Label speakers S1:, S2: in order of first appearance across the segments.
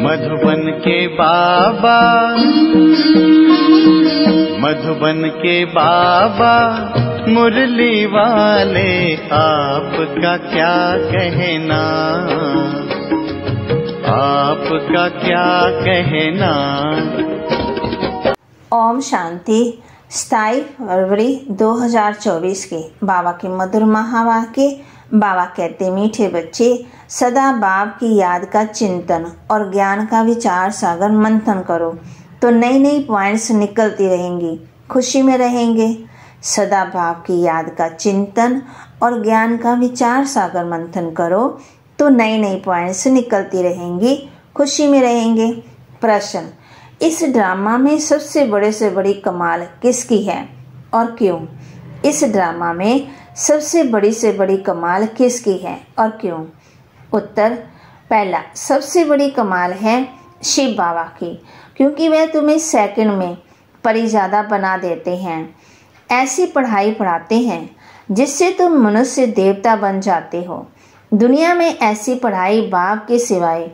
S1: मधुबन के बाबा, मधुबन के बाबा मुरली वाले, आपका क्या कहना, आपका क्या कहना।
S2: ओम शांति। 27 फरवरी 2024 के बाबा के मधुर महावाक्य। बाबा कहते, मीठे बच्चे, सदा बाप की याद का चिंतन और ज्ञान का विचार सागर मंथन करो तो नई नई पॉइंट्स निकलती रहेंगी, खुशी में रहेंगे। सदा बाप की याद का चिंतन और ज्ञान का विचार सागर मंथन करो तो नई नई पॉइंट्स निकलती रहेंगी, खुशी में रहेंगे। प्रश्न, इस ड्रामा में सबसे बड़े से बड़ी कमाल किसकी है और क्यों? इस ड्रामा में सबसे बड़ी से बड़ी कमाल किसकी है और क्यों? उत्तर, पहला, सबसे बड़ी कमाल है शिव बाबा की, क्योंकि वह तुम्हें सेकंड में परिज़्यादा बना देते हैं। ऐसी पढ़ाई पढ़ाते हैं जिससे तुम मनुष्य देवता बन जाते हो। दुनिया में ऐसी पढ़ाई बाप के सिवाय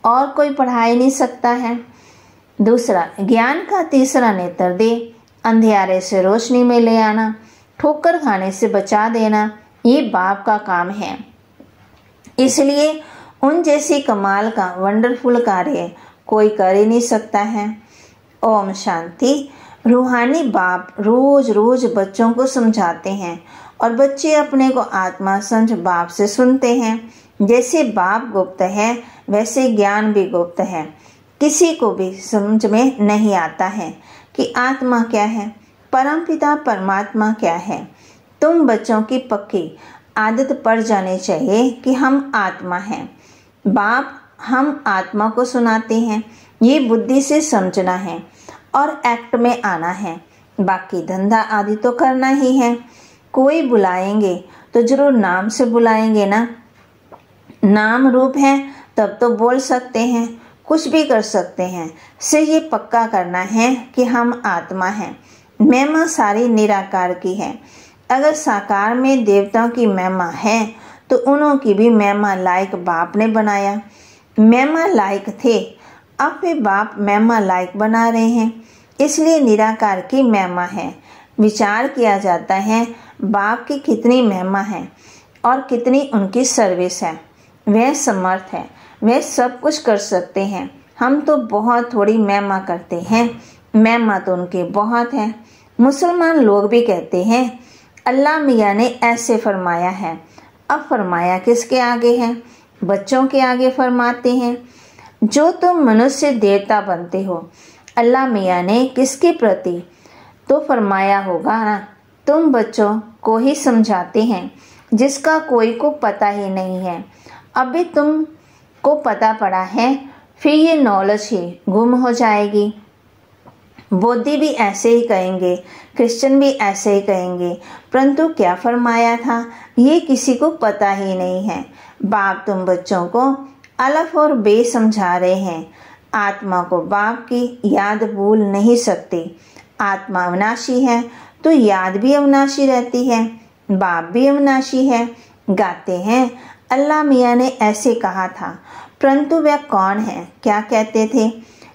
S2: और कोई पढ़ा ही नहीं सकता है। दूसरा, ज्ञान का तीसरा नेत्र दे, अंधियारे से रोशनी में ले आना, ठोकर खाने से बचा देना, ये बाप का काम है। इसलिए उन जैसी कमाल का वंडरफुल कार्य कोई कर ही नहीं सकता है। ओम शांति। रूहानी बाप रोज रोज बच्चों को समझाते हैं और बच्चे अपने को आत्मा समझ बाप से सुनते हैं। जैसे बाप गुप्त है वैसे ज्ञान भी गुप्त है। किसी को भी समझ में नहीं आता है कि आत्मा क्या है, परमपिता परमात्मा क्या है। तुम बच्चों की पक्की आदत पड़ जानी चाहिए कि हम आत्मा हैं। बाप हम आत्मा को सुनाते हैं, ये बुद्धि से समझना है और एक्ट में आना है। बाकी धंधा आदि तो करना ही है। कोई बुलाएंगे तो जरूर नाम से बुलाएंगे ना। नाम रूप है तब तो बोल सकते हैं, कुछ भी कर सकते हैं। से ये पक्का करना है कि हम आत्मा हैं। महिमा सारी निराकार की है। अगर साकार में देवताओं की महिमा है तो उन्हों की भी महिमा लायक बाप ने बनाया। महिमा लायक थे, अब वे बाप महिमा लायक बना रहे हैं, इसलिए निराकार की महिमा है। विचार किया जाता है बाप की कितनी महिमा है और कितनी उनकी सर्विस है। वह समर्थ है, वह सब कुछ कर सकते हैं। हम तो बहुत थोड़ी महिमा करते हैं, महिमा तो उनकी बहुत है। मुसलमान लोग भी कहते हैं अल्लाह मियाँ ने ऐसे फरमाया है। अब फरमाया किसके आगे है? बच्चों के आगे फरमाते हैं। जो तुम मनुष्य देवता बनते हो, अल्लाह मियाँ ने किसके प्रति तो फरमाया होगा ना। तुम बच्चों को ही समझाते हैं जिसका कोई को पता ही नहीं है। अभी तुम को पता पड़ा है, फिर ये नॉलेज ही गुम हो जाएगी। बौद्धी भी ऐसे ही कहेंगे, क्रिश्चियन भी ऐसे ही कहेंगे, परंतु क्या फरमाया था ये किसी को पता ही नहीं है। बाप तुम बच्चों को अलफ और बे समझा रहे हैं। आत्मा को बाप की याद भूल नहीं सकते। आत्मा अविनाशी है तो याद भी अविनाशी रहती है, बाप भी अविनाशी है। गाते हैं अल्लाह मियाँ ने ऐसे कहा था, परंतु वह कौन है, क्या कहते थे,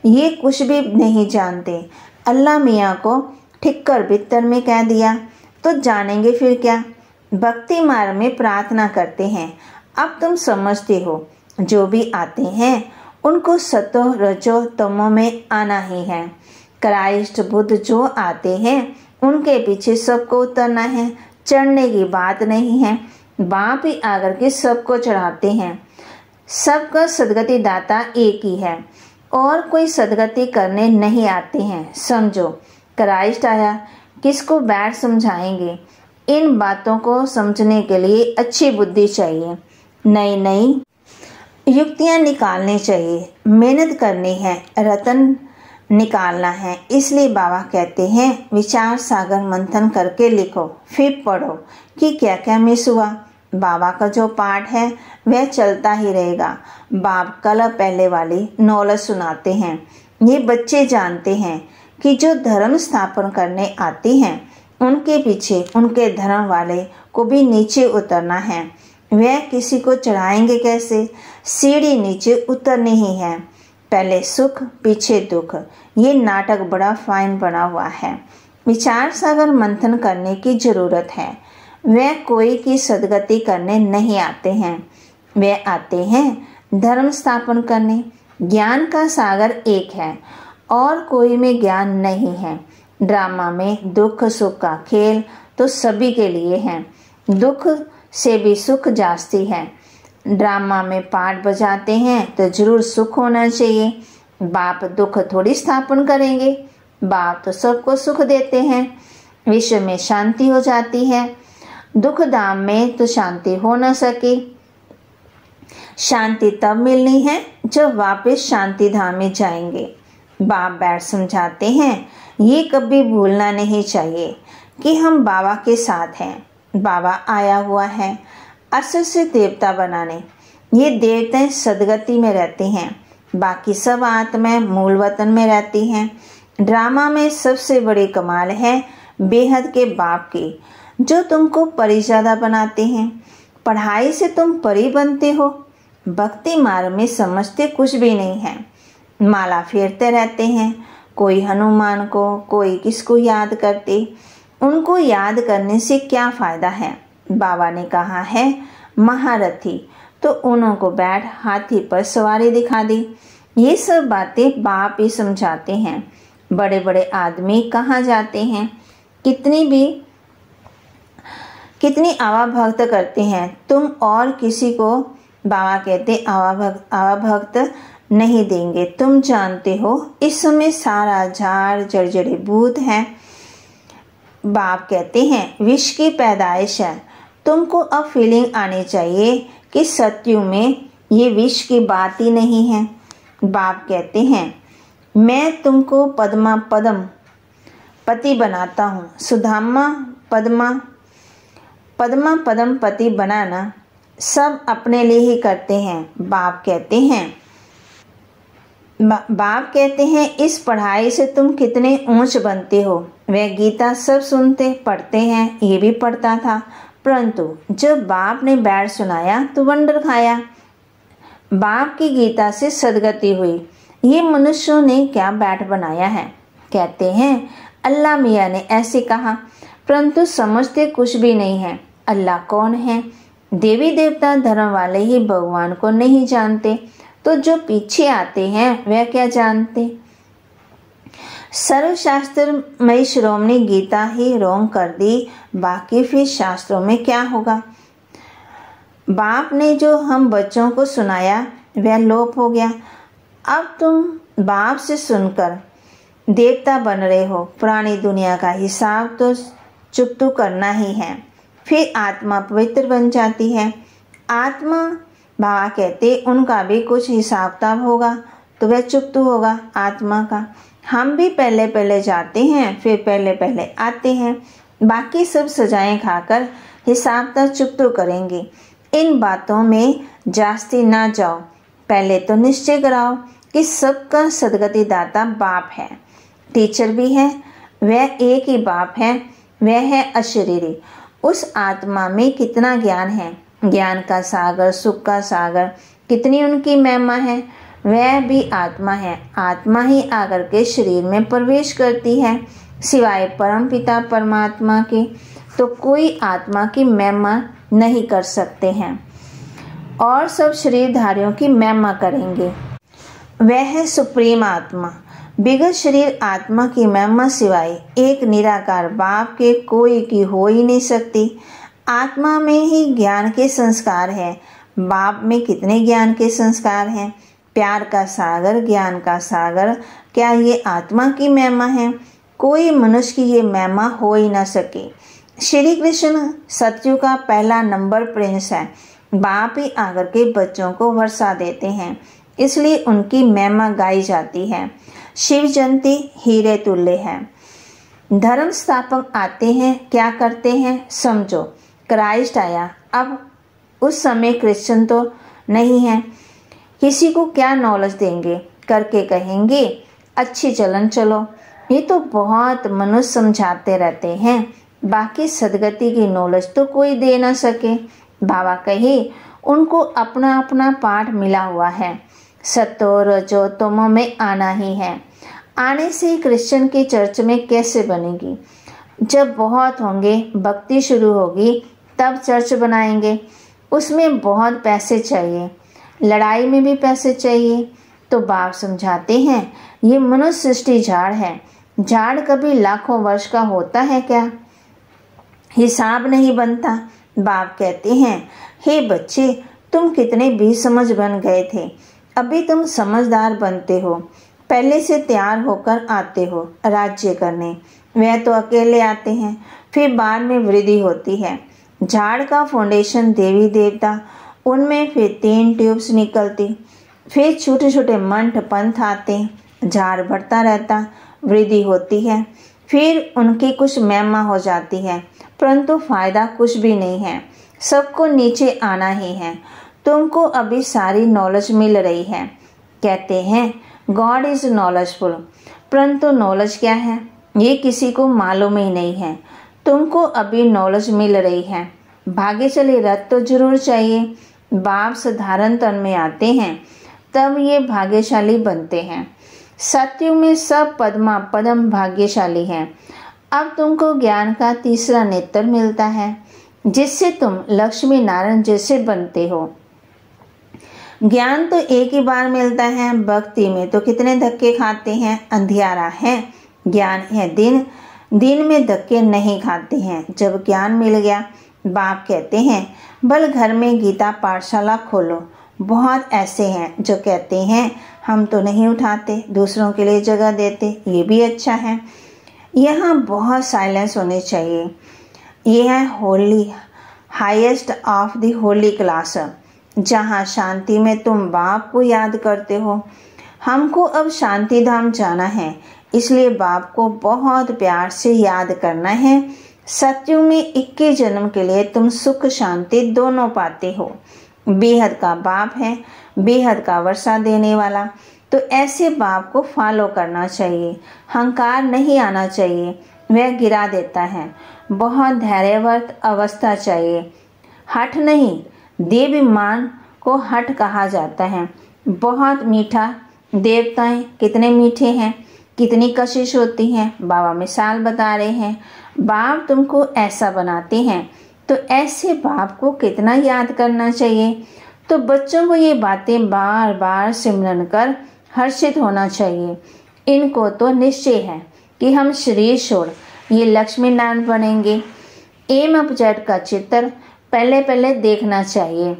S2: ये कुछ भी नहीं जानते। अल्लाह मियाँ को ठिक्कर बित्तर में कह दिया तो जानेंगे फिर क्या। भक्ति मार्ग में प्रार्थना करते हैं। अब तुम समझते हो जो भी आते हैं उनको सतो रजो तमो में आना ही है। क्राइस्ट बुद्ध जो आते हैं उनके पीछे सबको उतरना है, चढ़ने की बात नहीं है। बाप ही आकर के सबको चढ़ाते हैं। सबका सदगति दाता एक ही है और कोई सदगति करने नहीं आते हैं। समझो, क्राइस्ट आया, किसको बैठ समझाएंगे। इन बातों को समझने के लिए अच्छी बुद्धि चाहिए, नई नई युक्तियाँ निकालनी चाहिए, मेहनत करनी है, रतन निकालना है। इसलिए बाबा कहते हैं विचार सागर मंथन करके लिखो, फिर पढ़ो कि क्या क्या मिस हुआ। बाबा का जो पाठ है वह चलता ही रहेगा। बाप कल पहले वाली नॉलेज सुनाते हैं। ये बच्चे जानते हैं कि जो धर्म स्थापन करने आती हैं उनके पीछे उनके धर्म वाले को भी नीचे उतरना है। वह किसी को चढ़ाएंगे कैसे? सीढ़ी नीचे उतरनी ही है। पहले सुख पीछे दुख, ये नाटक बड़ा फाइन बना हुआ है। विचार सागर मंथन करने की जरूरत है। वे कोई की सदगति करने नहीं आते हैं, वे आते हैं धर्म स्थापन करने। ज्ञान का सागर एक है और कोई में ज्ञान नहीं है। ड्रामा में दुख सुख का खेल तो सभी के लिए है। दुख से भी सुख जास्ती है। ड्रामा में पार्ट बजाते हैं तो जरूर सुख होना चाहिए। बाप दुख थोड़ी स्थापन करेंगे, बाप तो सबको सुख देते हैं। विश्व में शांति हो जाती है, दुख धाम में तो शांति हो न सके। शांति तब मिलनी है जब वापस शांति धाम में जाएंगे। बाप बैठ समझाते हैं, ये कभी भूलना नहीं चाहिए कि हम बाबा के साथ हैं। बाबा आया हुआ है असर से देवता बनाने। ये देवताएं सदगति में रहते हैं, बाकी सब आत्माएं मूल वतन में रहती हैं। ड्रामा में सबसे बड़ी कमाल है बेहद के बाप की, जो तुमको परिजादा बनाते हैं। पढ़ाई से तुम परी बनते हो, भक्ति मार्ग में समझते कुछ भी नहीं है। माला फेरते रहते हैं, कोई हनुमान को, कोई किसको याद करते। उनको याद करने से क्या फायदा है। बाबा ने कहा है महारथी, तो उनको बैठ हाथी पर सवारी दिखा दी। ये सब बातें बाप ही समझाते हैं। बड़े बड़े आदमी कहाँ जाते हैं, कितनी आवा भक्त करते हैं तुम, और किसी को बाबा कहते आवा भक्त नहीं देंगे। तुम जानते हो इस समय सारा झाड़ जर्जरी भूत है। बाप कहते हैं विष की पैदाइश है। तुमको अब फीलिंग आनी चाहिए कि सत्युग में ये विष की बात ही नहीं है। बाप कहते हैं मैं तुमको पद्मा पदम पति बनाता हूँ। सुदामा पद्मा पदम पति बनाना सब अपने लिए ही करते हैं। बाप कहते हैं इस पढ़ाई से तुम कितने ऊंच बनते हो। वह गीता सब सुनते पढ़ते हैं, ये भी पढ़ता था, परंतु जब बाप ने बैठ सुनाया तो वंडर खाया। बाप की गीता से सदगति हुई। ये मनुष्यों ने क्या बैठ बनाया है। कहते हैं अल्लाह मियाँ ने ऐसे कहा, परंतु समझते कुछ भी नहीं है। अल्लाह कौन है। देवी देवता धर्म वाले ही भगवान को नहीं जानते, तो जो पीछे आते हैं वह क्या जानते। सर्वशास्त्रमयी श्रोमणी गीता ही रोंग कर दी, बाकी फिर शास्त्रों में क्या होगा। बाप ने जो हम बच्चों को सुनाया वह लोप हो गया। अब तुम बाप से सुनकर देवता बन रहे हो। पुरानी दुनिया का हिसाब तो चुकतू करना ही है, फिर आत्मा पवित्र बन जाती है। आत्मा बाबा कहते उनका भी कुछ हिसाब किताब होगा, तो वह चुकतू होगा आत्मा का। हम भी पहले पहले जाते हैं, फिर पहले पहले आते हैं, बाकी सब सजाएं खाकर हिसाब तक चुकतू करेंगे। इन बातों में जास्ती ना जाओ। पहले तो निश्चय कराओ कि सबका सदगति दाता बाप है। टीचर भी है, वह एक ही बाप है, वह है अशरीरी। उस आत्मा में कितना ज्ञान है, ज्ञान का सागर, सुख का सागर, कितनी उनकी महिमा है। वह भी आत्मा है। आत्मा ही आकर के शरीर में प्रवेश करती है। सिवाय परम पिता परमात्मा के तो कोई आत्मा की महिमा नहीं कर सकते हैं, और सब शरीरधारियों की महिमा करेंगे। वह है सुप्रीम आत्मा। बिगड़ शरीर आत्मा की महिमा सिवाय एक निराकार बाप के कोई की हो ही नहीं सकती। आत्मा में ही ज्ञान के संस्कार है। बाप में कितने ज्ञान के संस्कार हैं। प्यार का सागर, ज्ञान का सागर, क्या ये आत्मा की महिमा है। कोई मनुष्य की ये महिमा हो ही ना सके। श्री कृष्ण सत्यु का पहला नंबर प्रिंस है। बाप ही आकर के बच्चों को वर्षा देते हैं, इसलिए उनकी महिमा गाई जाती है। शिव जयंती हीरे तुल्य है। धर्म स्थापक आते हैं, क्या करते हैं समझो। क्राइस्ट आया, अब उस समय क्रिश्चियन तो नहीं है, किसी को क्या नॉलेज देंगे, करके कहेंगे अच्छी चलन चलो। ये तो बहुत मनुष्य समझाते रहते हैं, बाकी सदगति की नॉलेज तो कोई दे ना सके। बाबा कहे उनको अपना अपना पाठ मिला हुआ है। सतो रजो तमो में आना ही है। आने से क्रिश्चियन की चर्च में कैसे बनेगी? जब बहुत होंगे, भक्ति शुरू होगी, तब चर्च बनाएंगे। उसमें बहुत पैसे चाहिए, लड़ाई में भी पैसे चाहिए। तो बाप समझाते हैं ये मनुष्य सृष्टि झाड़ है। झाड़ कभी लाखों वर्ष का होता है क्या? हिसाब नहीं बनता। बाप कहते हैं हे बच्चे, तुम कितने बेसमझ बन गए थे, अभी तुम समझदार बनते हो। पहले से तैयार होकर आते हो राज्य करने। वह तो अकेले आते हैं, फिर बाद में वृद्धि होती है। झाड़ का फाउंडेशन देवी देवता, उनमें फिर 3 ट्यूब्स निकलती, फिर छोटे छोटे मंठ पंथ आते, झाड़ बढ़ता रहता, वृद्धि होती है, फिर उनकी कुछ महिमा हो जाती है, परंतु फायदा कुछ भी नहीं है। सबको नीचे आना ही है। तुमको अभी सारी नॉलेज मिल रही है। कहते हैं गॉड इज नॉलेजफुल, परंतु नॉलेज क्या है ये किसी को मालूम ही नहीं है। तुमको अभी नॉलेज मिल रही है। भाग्यशाली रथ तो जरूर चाहिए। बाप साधारण तन में आते हैं, तब ये भाग्यशाली बनते हैं। सत्युग में सब पद्मा पद्म भाग्यशाली हैं। अब तुमको ज्ञान का तीसरा नेत्र मिलता है, जिससे तुम लक्ष्मी नारायण जैसे बनते हो। ज्ञान तो एक ही बार मिलता है, भक्ति में तो कितने धक्के खाते हैं। अंधियारा है, ज्ञान है दिन, दिन में धक्के नहीं खाते हैं। जब ज्ञान मिल गया, बाप कहते हैं बल घर में गीता पाठशाला खोलो। बहुत ऐसे हैं जो कहते हैं हम तो नहीं उठाते, दूसरों के लिए जगह देते, ये भी अच्छा है। यहाँ बहुत साइलेंस होने चाहिए। ये है Holi, highest of the Holi class, जहाँ शांति में तुम बाप को याद करते हो। हमको अब शांति धाम जाना है, इसलिए बाप को बहुत प्यार से याद करना है। सत्युग में 21 जन्म के लिए तुम सुख शांति दोनों पाते हो। बेहद का बाप है, बेहद का वर्षा देने वाला। तो ऐसे बाप को फॉलो करना चाहिए। अहंकार नहीं आना चाहिए, वह गिरा देता है। बहुत धैर्यवर्त अवस्था चाहिए। हठ नहीं, देवाभिमान को हठ कहा जाता है। बहुत मीठा, देवताएं कितने मीठे हैं, कितनी कशिश होती हैं। बाबा मिसाल बता रहे हैं। बाप तुमको ऐसा बनाते हैं, तो ऐसे बाप को कितना याद करना चाहिए। तो बच्चों को ये बातें बार बार सिमरन कर हर्षित होना चाहिए। इनको तो निश्चय है कि हम शरीर छोड़ ये लक्ष्मी नारायण बनेंगे। एम ऑफ जेड का चित्र पहले पहले देखना चाहिए।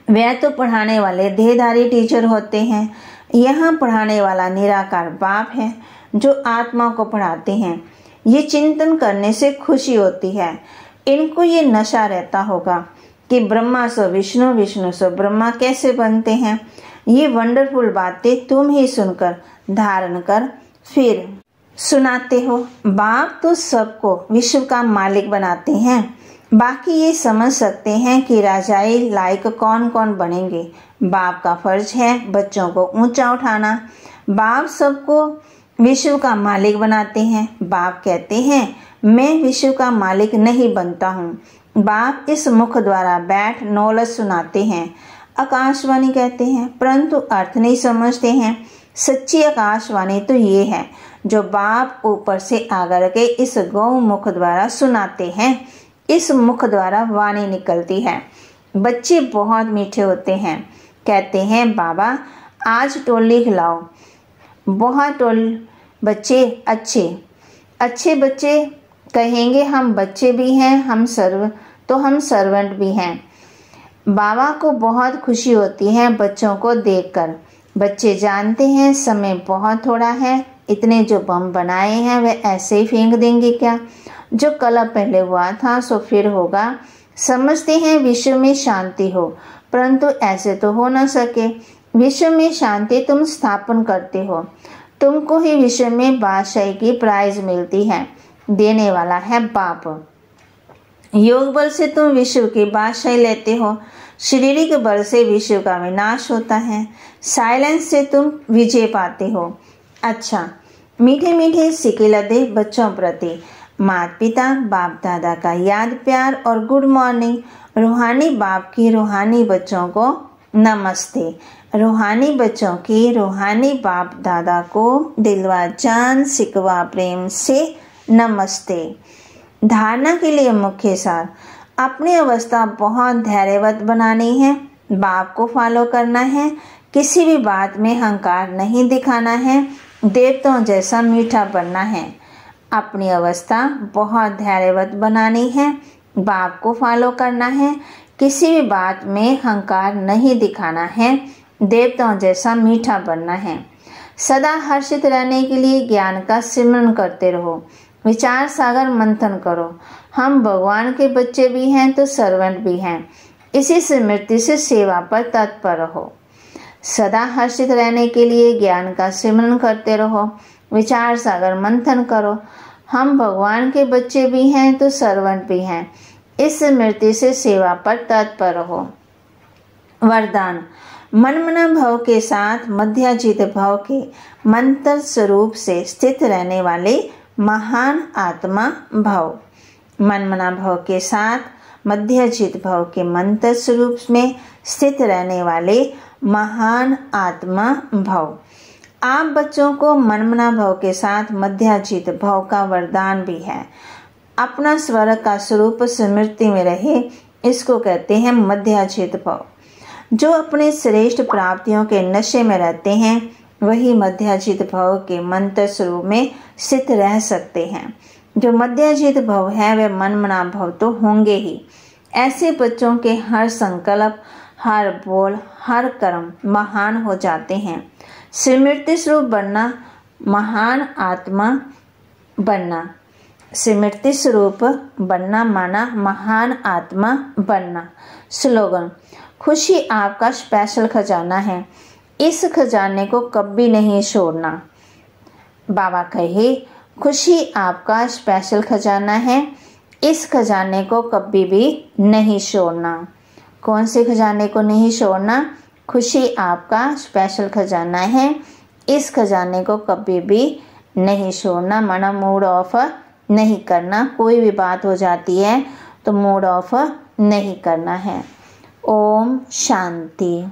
S2: वह तो पढ़ाने वाले देहधारी टीचर होते हैं। यहाँ पढ़ाने वाला निराकार बाप है जो आत्मा को पढ़ाते हैं। ये चिंतन करने से खुशी होती है। इनको ये नशा रहता होगा कि ब्रह्मा सो विष्णु, विष्णु सो ब्रह्मा कैसे बनते हैं। ये वंडरफुल बातें तुम ही सुनकर धारण कर फिर सुनाते हो। बाप तो सबको विश्व का मालिक बनाते हैं। बाकी ये समझ सकते हैं कि राजाई लायक कौन कौन बनेंगे। बाप का फर्ज है बच्चों को ऊंचा उठाना। बाप सबको विश्व का मालिक बनाते हैं। बाप कहते हैं मैं विश्व का मालिक नहीं बनता हूँ। बाप इस मुख द्वारा बैठ नॉलेज सुनाते हैं। आकाशवाणी कहते हैं, परंतु अर्थ नहीं समझते हैं। सच्ची आकाशवाणी तो ये है जो बाप ऊपर से आकर के इस गौ मुख द्वारा सुनाते हैं। इस मुख द्वारा वाणी निकलती है। बच्चे बहुत मीठे होते हैं। कहते हैं बाबा आज टोली खिलाओ। बहुत बच्चे अच्छे बच्चे कहेंगे हम बच्चे भी हैं, हम सर्वेंट भी हैं। बाबा को बहुत खुशी होती है बच्चों को देखकर। बच्चे जानते हैं समय बहुत थोड़ा है। इतने जो बम बनाए हैं वे ऐसे ही फेंक देंगे क्या? जो कल पहले हुआ था सो फिर होगा। समझते हैं विश्व में शांति हो, परंतु ऐसे तो हो न सके। विश्व में शांति तुम स्थापन करते हो। तुमको ही विश्व में बादशाही की प्राइज मिलती है। देने वाला है बाप। योग बल से तुम विश्व की बादशाही लेते हो। शारीरिक बल से विश्व का विनाश होता है। साइलेंस से तुम विजय पाते हो। अच्छा, मीठे मीठे सिक्के लदे बच्चों प्रति माता पिता बाप दादा का याद प्यार और गुड मॉर्निंग। रूहानी बाप की रूहानी बच्चों को नमस्ते। रूहानी बच्चों की रूहानी बाप दादा को दिलवा जान सिकवा प्रेम से नमस्ते। धारणा के लिए मुख्य सार, अपनी अवस्था बहुत धैर्यवत बनानी है, बाप को फॉलो करना है, किसी भी बात में अहंकार नहीं दिखाना है, देवताओं जैसा मीठा बनना है। अपनी अवस्था बहुत धैर्यवत बनानी है, बाप को फॉलो करना है, किसी भी बात में अहंकार नहीं दिखाना है, देवताओं जैसा मीठा बनना है। सदा हर्षित रहने के लिए ज्ञान का सिमरन करते रहो, विचार सागर मंथन करो। हम भगवान के बच्चे भी हैं तो सर्वेंट भी हैं, इसी स्मृति से सेवा पर तत्पर रहो। सदा हर्षित रहने के लिए ज्ञान का सिमरन करते रहो, विचार सागर मंथन करो। हम भगवान के बच्चे भी हैं तो सर्वेंट भी हैं, इस स्मृति से सेवा पर तत्पर रहो। वरदान, मनमना भाव के साथ मध्याजित भाव के मंत्र स्वरूप से स्थित रहने वाले महान आत्मा भव। मनमना भाव के साथ मध्याजित भाव के मंत्र स्वरूप में स्थित रहने वाले महान आत्मा भव। आप बच्चों को मनमना भाव के साथ मध्याजित भाव का वरदान भी है। अपना स्वर का स्वरूप स्मृति में रहे, इसको कहते हैं मध्याजित भाव। जो अपने श्रेष्ठ प्राप्तियों के नशे में रहते हैं वही मध्याजित भाव के मंत्र स्वरूप में स्थित रह सकते हैं। जो मध्याजित भाव है वे मनमना भाव तो होंगे ही। ऐसे बच्चों के हर संकल्प, हर बोल, हर कर्म महान हो जाते हैं। स्मृति स्वरूप बनना, महान आत्मा बनना। स्मृति स्वरूप बनना माना महान आत्मा बनना। स्लोगन, खुशी आपका स्पेशल खजाना है, इस खजाने को कभी नहीं छोड़ना। बाबा कहे, खुशी आपका स्पेशल खजाना है, इस खजाने को कभी भी नहीं छोड़ना। कौन से खजाने को नहीं छोड़ना? खुशी आपका स्पेशल खजाना है, इस खजाने को कभी भी नहीं छोड़ना। माना मूड ऑफ नहीं करना, कोई भी बात हो जाती है तो मूड ऑफ नहीं करना है। ओम शांति।